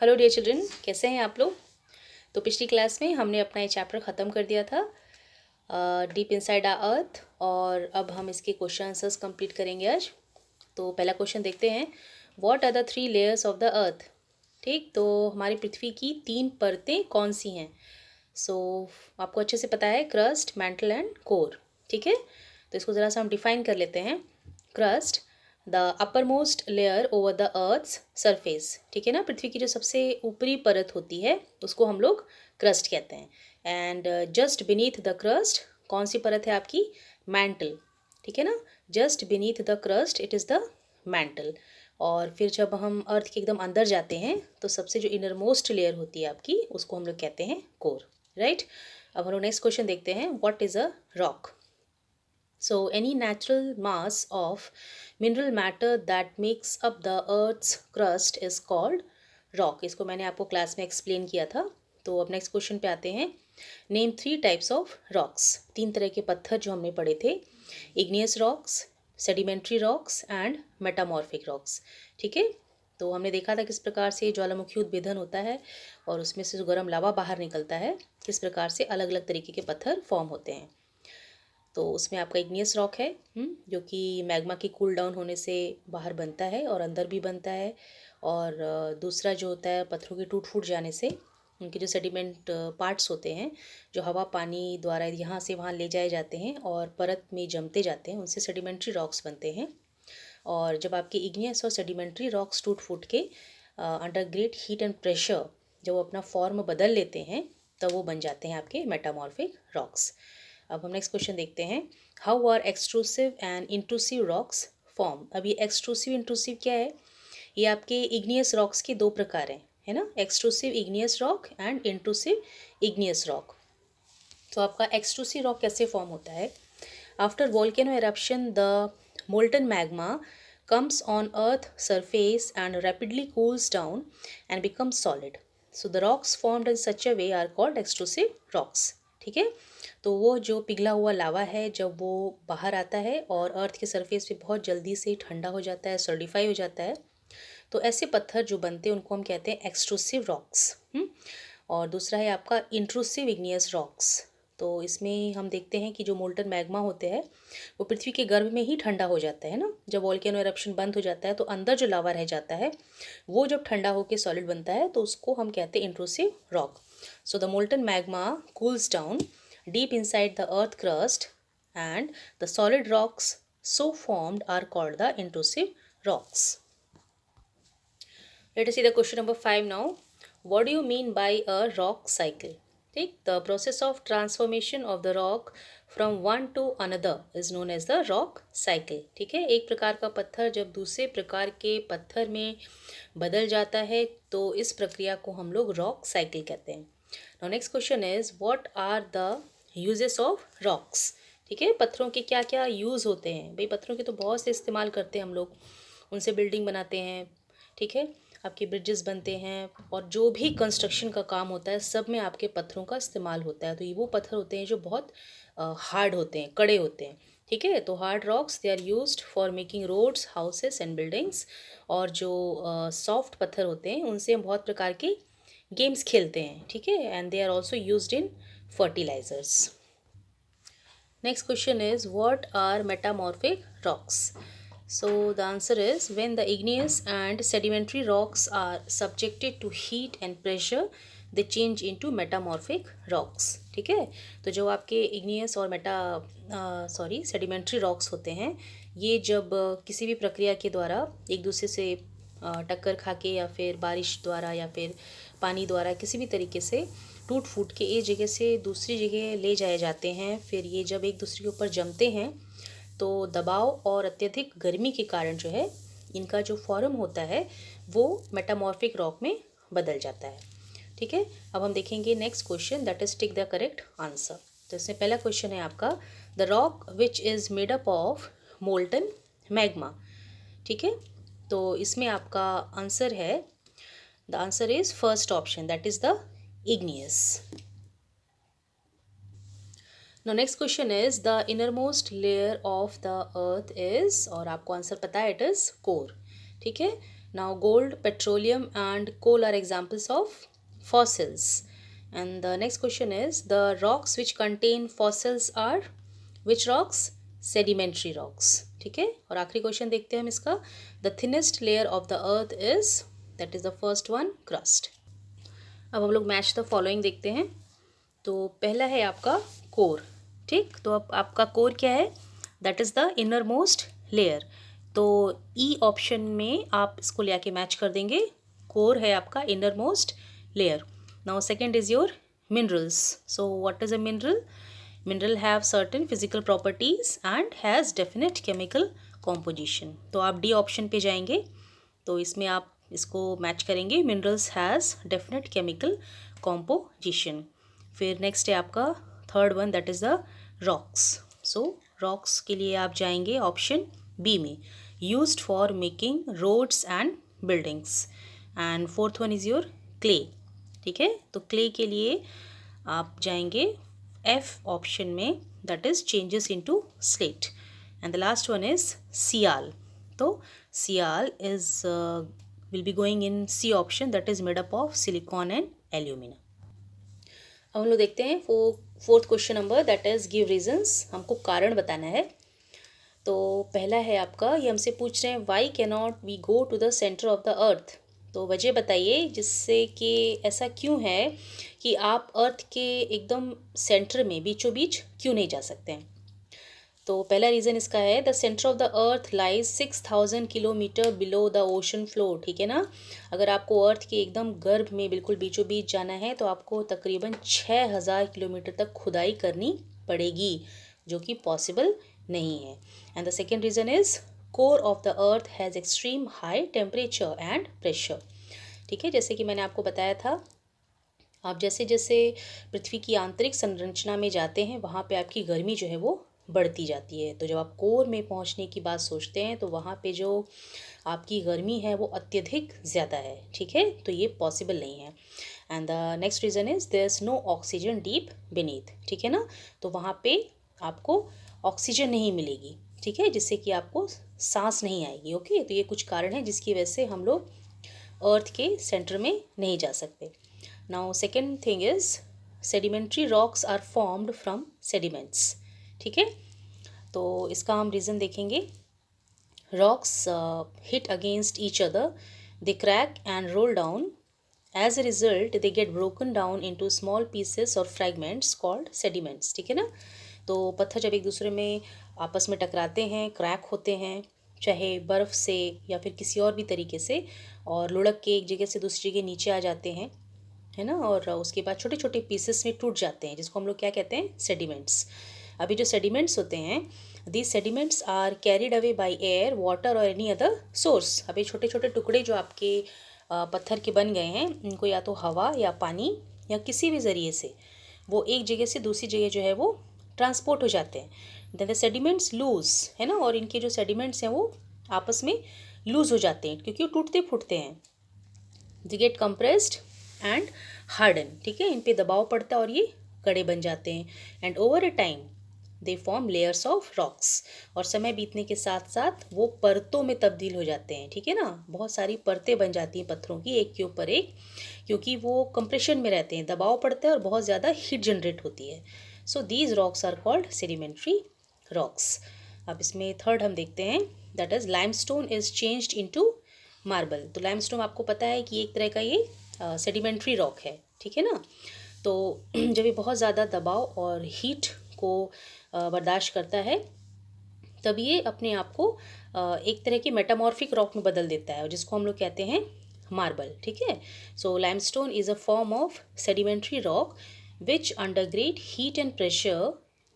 Hello dear children, कैसे हैं आप लोग। तो पिछली क्लास में हमने अपना ये चैप्टर ख़त्म कर दिया था डीप इनसाइड आवर अर्थ, और अब हम इसके क्वेश्चन आंसर्स कंप्लीट करेंगे आज। तो पहला क्वेश्चन देखते हैं, what are the 3 layers of the earth. ठीक, तो हमारी पृथ्वी की 3 परतें कौन सी हैं। सो आपको अच्छे से पता है, क्रस्ट, मैंटल एंड कोर। ठीक है, तो इसको ज़रा सा हम डिफाइन कर लेते हैं। Crust, the upper most layer over the earth's surface. ठीक है ना, पृथ्वी की जो सबसे ऊपरी परत होती है उसको हम लोग क्रस्ट कहते हैं। And just beneath the crust, कौन सी परत है आपकी, मैंटल। ठीक है ना, just beneath the crust it is the mantle. और फिर जब हम अर्थ के एकदम अंदर जाते हैं तो सबसे जो इनर मोस्ट लेयर होती है आपकी, उसको हम लोग कहते हैं कोर। राइट, अब हम लोग नेक्स्ट क्वेश्चन देखते हैं, what is a rock. So, any natural mass of mineral matter that makes up the Earth's crust is called rock. इसको मैंने आपको क्लास में एक्सप्लेन किया था। तो अब नेक्स्ट क्वेश्चन पे आते हैं, नेम 3 टाइप्स ऑफ रॉक्स। 3 तरह के पत्थर जो हमने पढ़े थे, igneous rocks, sedimentary rocks and metamorphic rocks. ठीक है, तो हमने देखा था किस प्रकार से ज्वालामुखी उद्भेदन होता है और उसमें से जो गर्म लावा बाहर निकलता है, किस प्रकार से अलग अलग तरीके के पत्थर फॉर्म होते हैं। तो उसमें आपका इग्नियस रॉक है, जो कि मैग्मा की कूल डाउन होने से बाहर बनता है और अंदर भी बनता है। और दूसरा जो होता है, पत्थरों के टूट फूट जाने से उनके जो सेडिमेंट पार्ट्स होते हैं, जो हवा पानी द्वारा यहाँ से वहाँ ले जाए जाते हैं और परत में जमते जाते हैं, उनसे सेडिमेंट्री रॉक्स बनते हैं। और जब आपके इग्नियस और सेडिमेंट्री रॉक्स टूट फूट के under great heat and pressure जब वो अपना फॉर्म बदल लेते हैं, तब वो बन जाते हैं आपके मेटामॉर्फिक रॉक्स। अब हम नेक्स्ट क्वेश्चन देखते हैं, how are extrusive and intrusive rocks form. अब ये एक्सट्रूसिव इंट्रूसिव क्या है, ये आपके इग्नियस रॉक्स के 2 प्रकार हैं, है ना, extrusive igneous rock and intrusive igneous rock. तो आपका एक्सट्रूसिव रॉक कैसे फॉर्म होता है, after volcano eruption the molten magma comes on earth surface and rapidly cools down and becomes solid. So the rocks formed in such a way are called extrusive rocks. ठीक है, तो वो जो पिघला हुआ लावा है, जब वो बाहर आता है और अर्थ के सरफेस पे बहुत जल्दी से ठंडा हो जाता है, सॉलिडिफाई हो जाता है, तो ऐसे पत्थर जो बनते हैं उनको हम कहते हैं एक्सट्रूसिव रॉक्स। और दूसरा है आपका इंट्रूसिव इग्नियस रॉक्स। तो इसमें हम देखते हैं कि जो मोल्टन मैग्मा होते हैं वो पृथ्वी के गर्भ में ही ठंडा हो जाता है ना, जब वोल्केनो एरप्शन बंद हो जाता है तो अंदर जो लावा रह जाता है वो जब ठंडा होकर सॉलिड बनता है तो उसको हम कहते हैं intrusive rock. So the molten magma cools down deep inside the earth crust and the solid rocks so formed are called the intrusive rocks. Let us see the question number 5 now. What do you mean by a rock cycle? ठीक, the process of transformation of the rock from one to another is known as the rock cycle. ठीक है, एक प्रकार का पत्थर जब दूसरे प्रकार के पत्थर में बदल जाता है तो इस प्रक्रिया को हम लोग रॉक साइकिल कहते हैं। Now next question is, what are the uses of rocks? ठीक है, पत्थरों के क्या क्या यूज़ होते हैं। भाई पत्थरों के तो बहुत से इस्तेमाल करते हैं हम लोग, उनसे बिल्डिंग बनाते हैं, ठीक है, आपके ब्रिजेस बनते हैं, और जो भी कंस्ट्रक्शन का काम होता है सब में आपके पत्थरों का इस्तेमाल होता है। तो ये वो पत्थर होते हैं जो बहुत हार्ड होते हैं, कड़े होते हैं। ठीक है, तो hard rocks they are used for making roads, houses and buildings. और जो सॉफ्ट पत्थर होते हैं उनसे हम बहुत प्रकार के गेम्स खेलते हैं। ठीक है, and they are also used in fertilisers. Next question is, what are metamorphic rocks? So the answer is, when the igneous and sedimentary rocks are subjected to heat and pressure, they change into metamorphic rocks. ठीक है, तो जो आपके igneous और sedimentary rocks होते हैं, ये जब किसी भी प्रक्रिया के द्वारा एक दूसरे से टक्कर खा के या फिर बारिश द्वारा या फिर पानी द्वारा किसी भी तरीके से टूट फूट के एक जगह से दूसरी जगह ले जाए जाते हैं, फिर ये जब एक दूसरे के ऊपर जमते हैं तो दबाव और अत्यधिक गर्मी के कारण जो है इनका जो फॉर्म होता है वो मेटामॉर्फिक रॉक में बदल जाता है। ठीक है, अब हम देखेंगे next question, that is tick the correct answer. तो इसमें पहला क्वेश्चन है आपका, the rock which is made up of molten magma. ठीक है, तो इसमें आपका आंसर है, the answer is first option, that is the igneous. Now next question is, the innermost layer of the earth is, और आपको आंसर पता है, it is core. ठीक है, Now, gold, petroleum, and coal are examples of fossils. And the next question is the rocks which contain fossils are which rocks? Sedimentary rocks. ठीक है, और आखिरी क्वेश्चन देखते हैं हम इसका. The thinnest layer of the earth is, that is the first one, crust. अब हम लोग मैच द फॉलोइंग देखते हैं. तो पहला है आपका कोर. ठीक, तो अब आपका कोर क्या है? That is the inner most layer. तो ई ऑप्शन में आप इसको ले आके मैच कर देंगे. कोर है आपका inner most layer. Now second is your minerals. So what is a mineral? Mineral have certain physical properties and has definite chemical composition. तो आप डी ऑप्शन पे जाएंगे, तो इसमें आप इसको मैच करेंगे. Minerals has definite chemical composition. फिर नेक्स्ट है आपका third one, that is the rocks. So rocks के लिए आप जाएंगे ऑप्शन बी में, used for making roads and buildings. And fourth one is your clay. ठीक है, तो क्ले के लिए आप जाएंगे एफ ऑप्शन में, that is changes into slate. And the last one is sial. तो sial is will be going in C option, that is made up of silicon and alumina. अब हम लोग देखते हैं fourth question number, that is give reasons. हमको कारण बताना है. तो पहला है आपका, ये हमसे पूछ रहे हैं why cannot we go to the centre of the earth. तो वजह बताइए जिससे कि ऐसा क्यों है कि आप अर्थ के एकदम सेंटर में बीचों बीच क्यों नहीं जा सकते हैं. तो पहला रीज़न इसका है, the centre of the earth lies 6000 kilometre below the ocean floor. ठीक है ना, अगर आपको अर्थ के एकदम गर्भ में बिल्कुल बीचों बीच जाना है तो आपको तकरीबन 6000 किलोमीटर तक खुदाई करनी पड़ेगी, जो कि पॉसिबल नहीं है. And the second reason is core of the earth has extreme high temperature and pressure. ठीक है, जैसे कि मैंने आपको बताया था, आप जैसे जैसे पृथ्वी की आंतरिक संरचना में जाते हैं वहाँ पे आपकी गर्मी जो है वो बढ़ती जाती है. तो जब आप कोर में पहुँचने की बात सोचते हैं तो वहाँ पे जो आपकी गर्मी है वो अत्यधिक ज़्यादा है. ठीक है, तो ये पॉसिबल नहीं है. And the next reason is there is no oxygen deep beneath. ठीक है ना, तो वहाँ पे आपको ऑक्सीजन नहीं मिलेगी. ठीक है, जिससे कि आपको सांस नहीं आएगी. ओके, तो ये कुछ कारण है जिसकी वजह से हम लोग अर्थ के सेंटर में नहीं जा सकते. Now second thing is sedimentary rocks are formed from sediments. ठीक है, तो इसका हम रीज़न देखेंगे. Rocks hit against each other, they crack and roll down. As a result they get broken down into small pieces और fragments called sediments. ठीक है ना, तो पत्थर जब एक दूसरे में आपस में टकराते हैं, क्रैक होते हैं, चाहे बर्फ़ से या फिर किसी और भी तरीके से, और लुढ़क के एक जगह से दूसरी जगह नीचे आ जाते हैं, है ना, और उसके बाद छोटे छोटे पीसेस में टूट जाते हैं, जिसको हम लोग क्या कहते हैं? सेडिमेंट्स. अभी जो सेडिमेंट्स होते हैं, these sediments are carried away by air, water और एनी अदर सोर्स. अभी छोटे छोटे टुकड़े जो आपके पत्थर के बन गए हैं, इनको या तो हवा या पानी या किसी भी ज़रिए से वो एक जगह से दूसरी जगह जो है वो ट्रांसपोर्ट हो जाते हैं. देन द सेडिमेंट्स लूज, है ना, और इनके जो सेडिमेंट्स हैं वो आपस में लूज़ हो जाते हैं क्योंकि वो टूटते फूटते हैं. They get compressed and harden. ठीक है, इन पे दबाव पड़ता है और ये कड़े बन जाते हैं. And over a time they form layers of rocks. और समय बीतने के साथ साथ वो परतों में तब्दील हो जाते हैं. ठीक है ना, बहुत सारी परतें बन जाती हैं पत्थरों की एक के ऊपर एक, क्योंकि वो कंप्रेशन में रहते हैं, दबाव पड़ता है और बहुत ज़्यादा हीट जनरेट होती है. So these rocks are called sedimentary rocks. अब इसमें थर्ड हम देखते हैं, that is limestone is changed into marble. तो लाइमस्टोन आपको पता है कि एक तरह का ये सेडिमेंट्री रॉक है. ठीक है ना, तो जब ये बहुत ज़्यादा दबाव और हीट को बर्दाश्त करता है तब ये अपने आप को एक तरह के मेटामॉर्फिक रॉक में बदल देता है, जिसको हम लोग कहते हैं मार्बल. ठीक है, so limestone is a form of sedimentary rock which under great heat and pressure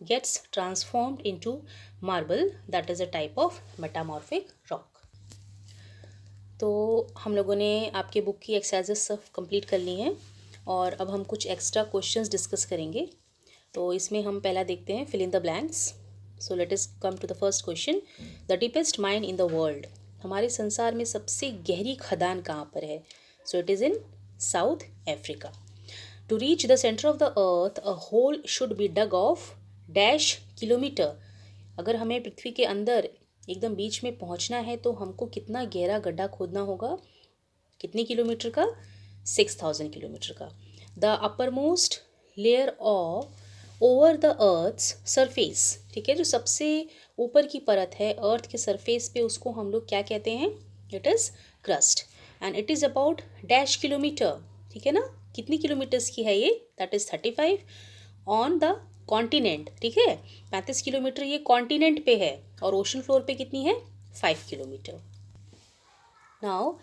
gets transformed into marble, that is a type of metamorphic rock. तो हम लोगों ने आपके बुक की एक्सरसाइजेस सब कंप्लीट कर ली हैं और अब हम कुछ एक्स्ट्रा क्वेश्चंस डिस्कस करेंगे. तो इसमें हम पहला देखते हैं, fill in the blanks. So let us come to the first question. The deepest mine in the world. हमारे संसार में सबसे गहरी खदान कहाँ पर है? So it is in South Africa. To reach the center of the earth, a hole should be dug of dash kilometre. अगर हमें पृथ्वी के अंदर एकदम बीच में पहुंचना है तो हमको कितना गहरा गड्ढा खोदना होगा, कितने किलोमीटर का, 6000 किलोमीटर का। The upper most layer of over the earth's surface, ठीक है, जो सबसे ऊपर की परत है अर्थ के सरफेस पे, उसको हम लोग क्या कहते हैं, it is crust, and it is about dash kilometre, ठीक है ना, कितनी किलोमीटर्स की है ये, that is 35 on the continent, ठीक है, 35 किलोमीटर ये कॉन्टिनेंट पे है, और ओशन फ्लोर पे कितनी है, 5 kilometre. Now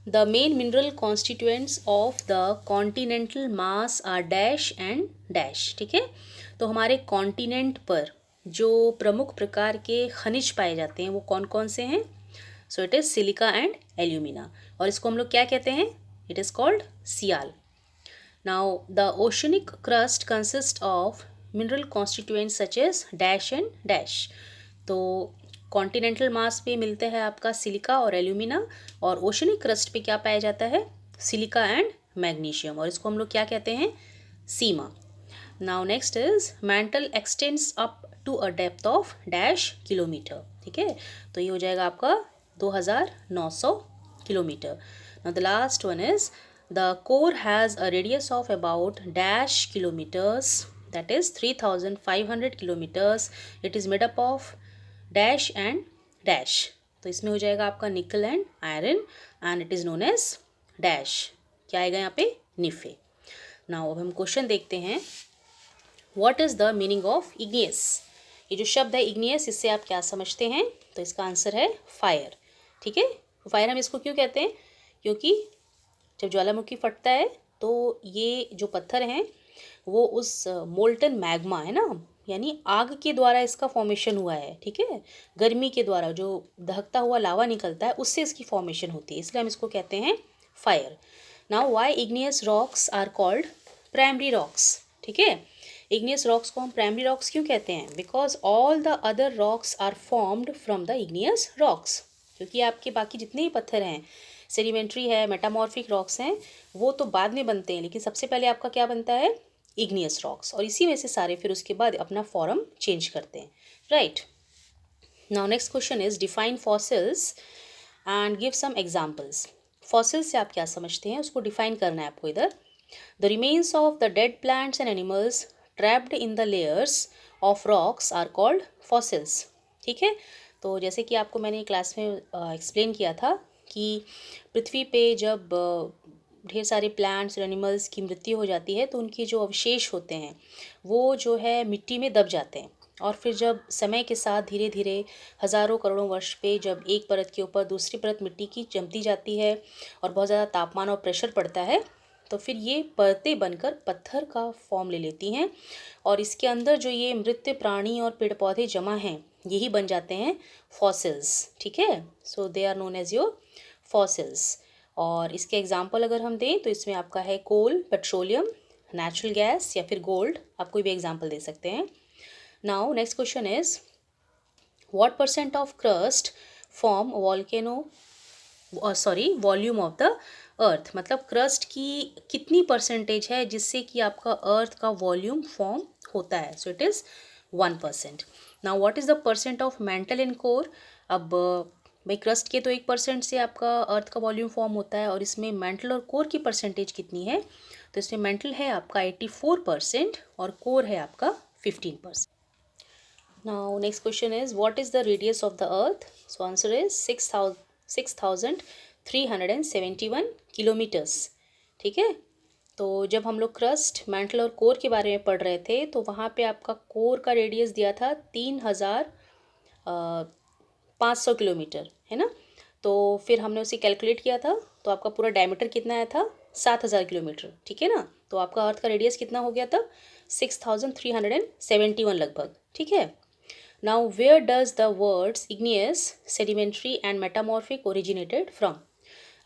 the main mineral constituents of the continental mass are dash and dash, ठीक है। तो हमारे कॉन्टिनेंट पर जो प्रमुख प्रकार के खनिज पाए जाते हैं वो कौन कौन से हैं, so it is silica and alumina, और इसको हम लोग क्या कहते हैं, it is called sial. Now the oceanic crust consist of mineral constituents such as dash and dash. तो कॉन्टिनेंटल मास पे मिलते हैं आपका सिलिका और एल्यूमिना, और ओशनिक क्रस्ट पे क्या पाया जाता है, सिलिका एंड मैग्नीशियम, और इसको हम लोग क्या कहते हैं, सीमा। Now next is mantle extends up to a depth of dash kilometre, ठीक है, तो ये हो जाएगा आपका 2900 kilometre. Now the last one is the core has a radius of about dash kilometres, that is 3500 kilometres, it is made up of dash and dash, तो इसमें हो जाएगा आपका nickel and iron, and it is known as dash, क्या आएगा यहाँ पे, निफे। Now अब हम क्वेश्चन देखते हैं, what is the meaning of igneous, ये जो शब्द है इग्नियस, इससे आप क्या समझते हैं, तो इसका आंसर है फायर, ठीक है। फायर हम इसको क्यों कहते हैं, क्योंकि जब ज्वालामुखी फटता है तो ये जो पत्थर हैं वो उस मोल्टन मैग्मा है ना, यानी आग के द्वारा इसका फॉर्मेशन हुआ है, ठीक है, गर्मी के द्वारा जो दहकता हुआ लावा निकलता है उससे इसकी फॉर्मेशन होती है, इसलिए हम इसको कहते हैं fire. Now why igneous rocks are called primary rocks, ठीक है, इग्नियस रॉक्स को हम प्राइमरी रॉक्स क्यों कहते हैं, because all the other rocks are formed from the igneous rocks, क्योंकि आपके बाकी जितने ही पत्थर हैं, सेडिमेंट्री है, मेटामॉर्फिक रॉक्स हैं, वो तो बाद में बनते हैं, लेकिन सबसे पहले आपका क्या बनता है, इग्नियस रॉक्स, और इसी में से सारे फिर उसके बाद अपना फॉर्म चेंज करते हैं, right. Now next question is define fossils and give some examples. Fossils से आप क्या समझते हैं, उसको डिफाइन करना है आपको इधर। The remains of the dead plants and animals trapped in the layers of rocks are called fossils, ठीक है। तो जैसे कि आपको मैंने क्लास में एक्सप्लेन किया था कि पृथ्वी पे जब ढेर सारे प्लांट्स और एनिमल्स की मृत्यु हो जाती है तो उनके जो अवशेष होते हैं वो जो है मिट्टी में दब जाते हैं, और फिर जब समय के साथ धीरे धीरे हज़ारों करोड़ों वर्ष पे जब एक परत के ऊपर दूसरी परत मिट्टी की जमती जाती है और बहुत ज़्यादा तापमान और प्रेशर पड़ता है, तो फिर ये परतें बनकर पत्थर का फॉर्म ले लेती हैं, और इसके अंदर जो ये मृत प्राणी और पेड़ पौधे जमा हैं यही बन जाते हैं फॉसिल्स, ठीक है। So they are known as your fossils. और इसके एग्जाम्पल अगर हम दें तो इसमें आपका है कोल, पेट्रोलियम, नेचुरल गैस या फिर गोल्ड, आप कोई भी एग्जाम्पल दे सकते हैं। Now next question is what percent of crust form volcano, sorry volume of the अर्थ, मतलब क्रस्ट की कितनी परसेंटेज है जिससे कि आपका अर्थ का वॉल्यूम फॉर्म होता है, so it is 1%। Now what is the percent of mental in core, अब भाई क्रस्ट के तो 1% से आपका अर्थ का वॉल्यूम फॉर्म होता है, और इसमें मेंटल और कोर की परसेंटेज कितनी है, तो इसमें मेंटल है आपका 84% और कोर है आपका 15%। Now next question is what is the radius of the earth, so answer is 6371 kilometres, ठीक है। तो जब हम लोग क्रस्ट, मेंटल और कोर के बारे में पढ़ रहे थे तो वहाँ पे आपका कोर का रेडियस दिया था 3500 किलोमीटर, है ना, तो फिर हमने उसे कैलकुलेट किया था तो आपका पूरा डायमीटर कितना आया था, 7000 किलोमीटर, ठीक है ना, तो आपका अर्थ का रेडियस कितना हो गया था, 6371 लगभग, ठीक है। Now where does the words igneous, sedimentary and metamorphic originated from,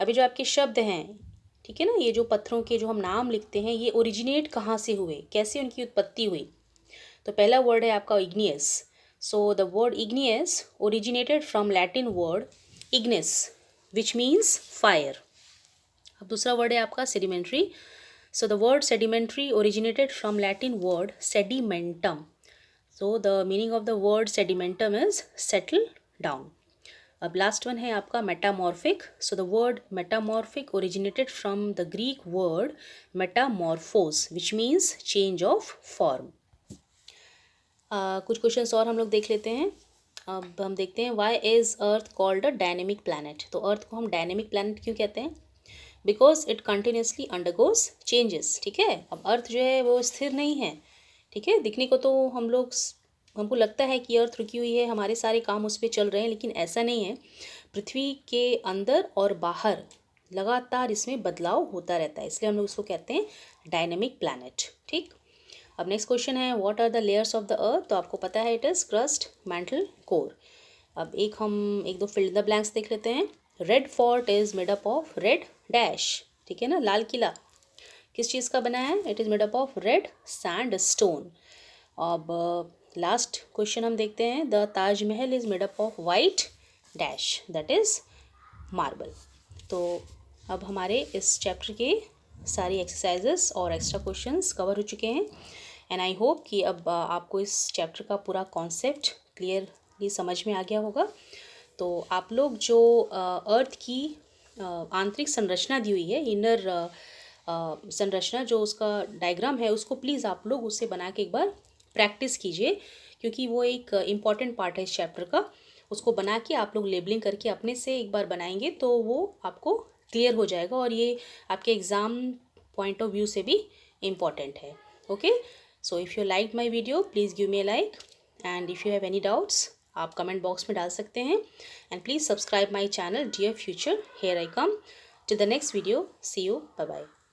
अभी जो आपके शब्द हैं, ठीक है ना, ये जो पत्थरों के जो हम नाम लिखते हैं ये ओरिजिनेट कहाँ से हुए, कैसे उनकी उत्पत्ति हुई, तो पहला वर्ड है आपका igneous, so the word igneous originated from Latin word ignis which means fire. अब दूसरा वर्ड है आपका sedimentary, so the word sedimentary originated from Latin word sedimentum, so the meaning of the word sedimentum is settle down. अब last one है आपका metamorphic. So the word metamorphic originated from the Greek word metamorphosis which means change of form. कुछ questions और हम लोग देख लेते हैं. अब हम देखते हैं why is earth called a dynamic planet. तो अर्थ को हम डायनेमिक प्लानट क्यों कहते हैं? Because it continuously undergoes changes. ठीक है, अब अर्थ जो है वो स्थिर नहीं है. ठीक है, दिखने को तो हमको लगता है कि अर्थ रुकी हुई है, हमारे सारे काम उस पर चल रहे हैं, लेकिन ऐसा नहीं है. पृथ्वी के अंदर और बाहर लगातार इसमें बदलाव होता रहता है, इसलिए हम लोग उसको कहते हैं डायनेमिक प्लानट. ठीक. अब नेक्स्ट क्वेश्चन है what are the layers of the earth. तो आपको पता है it is crust, mantle, core. अब एक दो फिल द ब्लैंक्स देख लेते हैं. Red Fort is made up of red dash. ठीक है ना, लाल किला किस चीज़ का बना है? It is made up of red sand stone. अब लास्ट क्वेश्चन हम देखते हैं the Taj Mahal is made up of white dash, that is marble. तो अब हमारे इस चैप्टर के सारी एक्सरसाइजेस और एक्स्ट्रा क्वेश्चंस कवर हो चुके हैं. एंड आई होप कि अब आपको इस चैप्टर का पूरा कॉन्सेप्ट क्लियरली समझ में आ गया होगा. तो आप लोग जो अर्थ की आंतरिक संरचना दी हुई है, इनर संरचना जो उसका डायग्राम है, उसको प्लीज़ आप लोग उससे बना के एक बार प्रैक्टिस कीजिए, क्योंकि वो एक इम्पॉर्टेंट पार्ट है इस चैप्टर का. उसको बना के आप लोग लेबलिंग करके अपने से एक बार बनाएंगे तो वो आपको क्लियर हो जाएगा, और ये आपके एग्ज़ाम पॉइंट ऑफ व्यू से भी इम्पॉर्टेंट है. Okay, so if you like my video please give me a like, and if you have any doubts आप कमेंट बॉक्स में डाल सकते हैं. And please subscribe my channel dear future. Here I come to the next video. See you. Bye bye.